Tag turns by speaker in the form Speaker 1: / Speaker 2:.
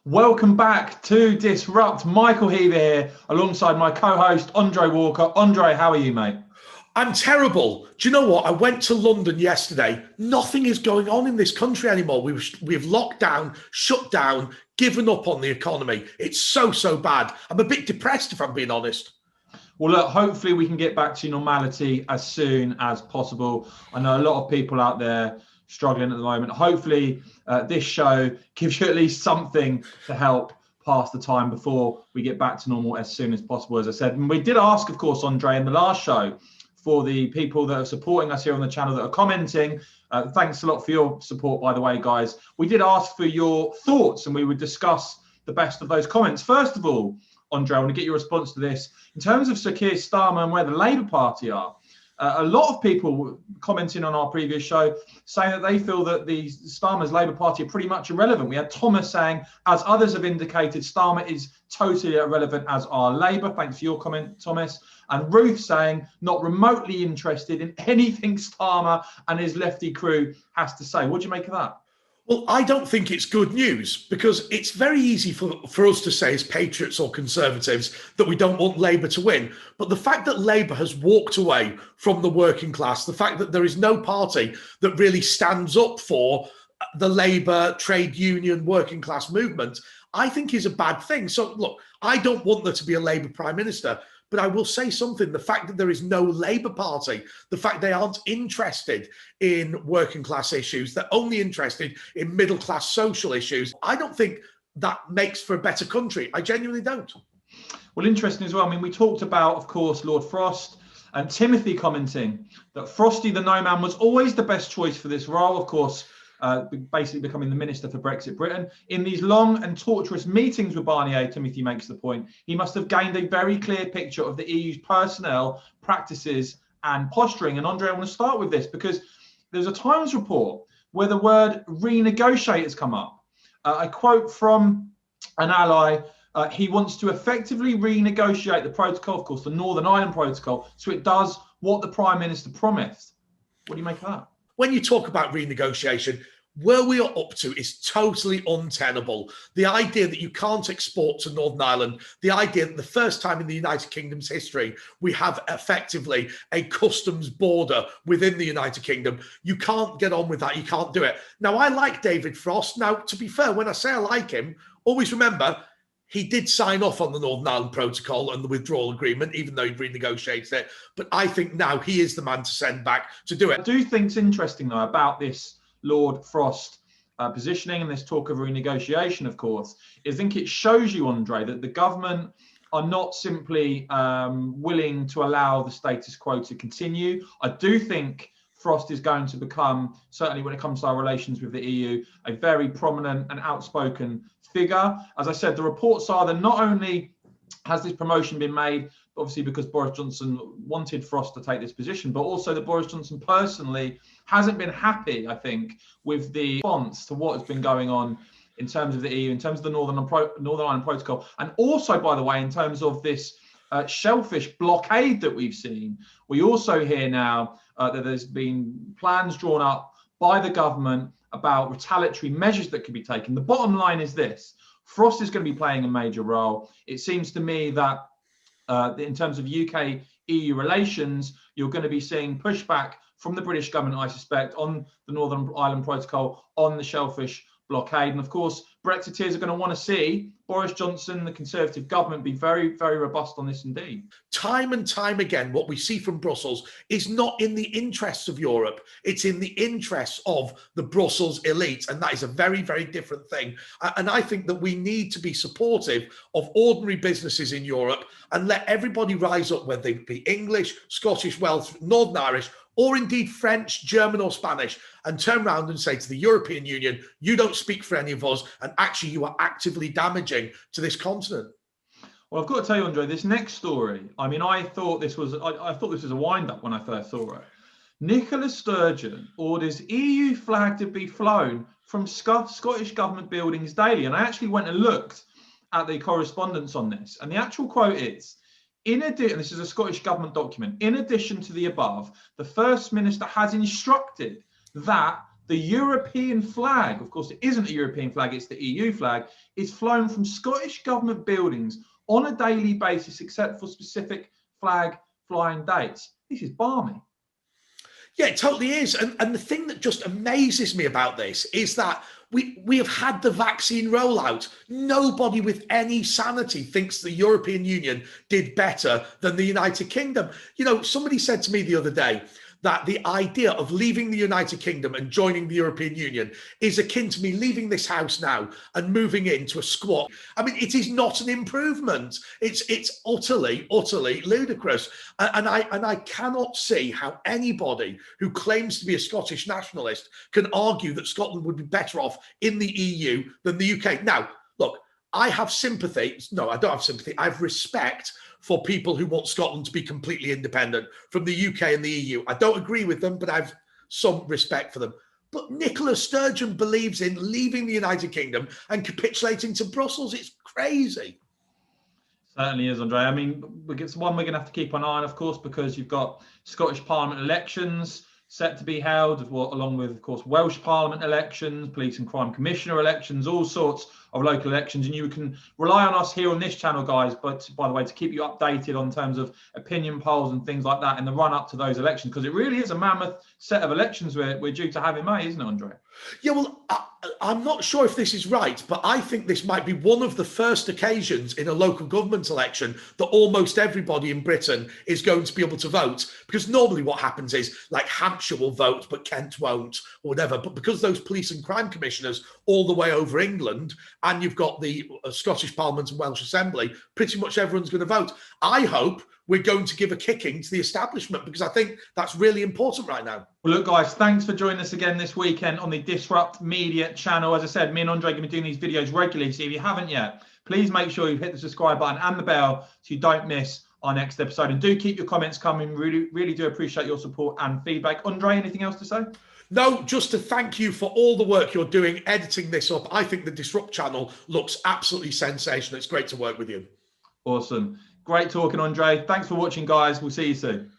Speaker 1: Welcome back to Disrupt. Michael Heaver here, alongside my co-host, Andre Walker. Andre, how are you, mate?
Speaker 2: I'm terrible. Do you know what? I went to London yesterday. Nothing is going on in this country anymore. We've locked down, shut down, given up on the economy. It's so bad. I'm a bit depressed, if I'm being honest.
Speaker 1: Well, look, hopefully we can get back to normality as soon as possible. I know a lot of people out there struggling at the moment. Hopefully this show gives you at least something to help pass the time before we get back to normal as soon as possible, as I said. And we did ask, of course, Andre, in the last show, for the people that are supporting us here on the channel, that are commenting. Thanks a lot for your support, by the way, guys. We did ask for your thoughts and we would discuss the best of those comments. First of all, Andre, I want to get your response to this. In terms of Sir Keir Starmer and where the Labour Party are, a lot of people commenting on our previous show saying that they feel that the Starmer's Labour Party are pretty much irrelevant. We had Thomas saying, as others have indicated, Starmer is totally irrelevant as are Labour. Thanks for your comment, Thomas. And Ruth saying, not remotely interested in anything Starmer and his lefty crew has to say. What do you make of that?
Speaker 2: Well, I don't think it's good news, because it's very easy for us to say as patriots or conservatives that we don't want Labour to win. But the fact that Labour has walked away from the working class, the fact that there is no party that really stands up for the Labour, trade union, working class movement, I think is a bad thing. So look, I don't want there to be a Labour Prime Minister. But I will say something, the fact that there is no Labour Party, the fact they aren't interested in working class issues, they're only interested in middle class social issues, I don't think that makes for a better country. I genuinely don't.
Speaker 1: Well, interesting as well. I mean, we talked about, of course, Lord Frost and Timothy commenting that Frosty the No Man was always the best choice for this role, of course, basically becoming the Minister for Brexit Britain. In these long and torturous meetings with Barnier, Timothy makes the point, he must have gained a very clear picture of the EU's personnel, practices and posturing. And Andre, I want to start with this because there's a Times report where the word renegotiate has come up. I quote from an ally, he wants to effectively renegotiate the protocol, of course, the Northern Ireland Protocol, so it does what the Prime Minister promised. What do you make of that?
Speaker 2: When you talk about renegotiation, where we are up to is totally untenable. The idea that you can't export to Northern Ireland, the idea that the first time in the United Kingdom's history, we have effectively a customs border within the United Kingdom. You can't get on with that. You can't do it. Now, I like David Frost. Now, to be fair, when I say I like him, always remember, he did sign off on the Northern Ireland Protocol and the withdrawal agreement, even though he renegotiated it. But I think now he is the man to send back to do it.
Speaker 1: I do think it's interesting, though, about this Lord Frost positioning and this talk of renegotiation, of course. I think it shows you, Andre, that the government are not simply willing to allow the status quo to continue. I do think Frost is going to become, certainly when it comes to our relations with the EU, a very prominent and outspoken figure. As I said, the reports are that not only has this promotion been made, obviously because Boris Johnson wanted Frost to take this position, but also that Boris Johnson personally hasn't been happy, I think, with the response to what has been going on in terms of the EU, in terms of the Northern Ireland Protocol, and also, by the way, in terms of this shellfish blockade that we've seen. We also hear now that there's been plans drawn up by the government about retaliatory measures that could be taken. The bottom line is this: Frost is going to be playing a major role. It seems to me that in terms of UK-EU relations, you're going to be seeing pushback from the British government, I suspect, on the Northern Ireland Protocol, on the shellfish blockade. And of course, Brexiteers are going to want to see Boris Johnson, the Conservative government, be very, very robust on this indeed.
Speaker 2: Time and time again, what we see from Brussels is not in the interests of Europe. It's in the interests of the Brussels elite. And that is a very, very different thing. And I think that we need to be supportive of ordinary businesses in Europe and let everybody rise up, whether they be English, Scottish, Welsh, Northern Irish, or indeed French, German or Spanish, and turn around and say to the European Union, you don't speak for any of us, and actually you are actively damaging to this continent.
Speaker 1: Well, I've got to tell you, Andre, this next story, I mean, I thought this was a wind-up when I first saw it. Nicola Sturgeon orders EU flag to be flown from Scottish government buildings daily. And I actually went and looked at the correspondence on this, and the actual quote is, in addition, this is a Scottish government document, in addition to the above, the First Minister has instructed that the European flag, of course it isn't a European flag, it's the EU flag, is flown from Scottish government buildings on a daily basis except for specific flag flying dates. This is balmy.
Speaker 2: Yeah, it totally is. And the thing that just amazes me about this is that we have had the vaccine rollout. Nobody with any sanity thinks the European Union did better than the United Kingdom. You know, somebody said to me the other day that the idea of leaving the United Kingdom and joining the European Union is akin to me leaving this house now and moving into a squat. I mean, it is not an improvement. It's utterly ludicrous. And I cannot see how anybody who claims to be a Scottish nationalist can argue that Scotland would be better off in the EU than the UK. Now, look, I have sympathy. No, I don't have sympathy. I have respect for people who want Scotland to be completely independent from the UK and the EU. I don't agree with them, but I have some respect for them. But Nicola Sturgeon believes in leaving the United Kingdom and capitulating to Brussels. It's crazy.
Speaker 1: Certainly is, Andre. I mean, it's one we're going to have to keep an eye on, of course, because you've got Scottish Parliament elections set to be held, along with, of course, Welsh Parliament elections, Police and Crime Commissioner elections, all sorts of local elections. And you can rely on us here on this channel, guys, but by the way, to keep you updated on terms of opinion polls and things like that in the run up to those elections, because it really is a mammoth set of elections we're due to have in May, isn't it, Andre?
Speaker 2: Yeah, well, I'm not sure if this is right, but I think this might be one of the first occasions in a local government election that almost everybody in Britain is going to be able to vote. Because normally what happens is, like, Hampshire will vote, but Kent won't, or whatever. But because those police and crime commissioners all the way over England, and you've got the Scottish Parliament and Welsh Assembly, pretty much everyone's going to vote. I hope we're going to give a kicking to the establishment, because I think that's really important right now.
Speaker 1: Well, look, guys, thanks for joining us again this weekend on the Disrupt Media channel. As I said, me and Andre are going to be doing these videos regularly. So if you haven't yet, please make sure you hit the subscribe button and the bell so you don't miss our next episode. And do keep your comments coming. Really do appreciate your support and feedback. Andre, anything else to say?
Speaker 2: No, just to thank you for all the work you're doing editing this up. I think the Disrupt channel looks absolutely sensational. It's great to work with you.
Speaker 1: Awesome. Great talking, Andre. Thanks for watching, guys. We'll see you soon.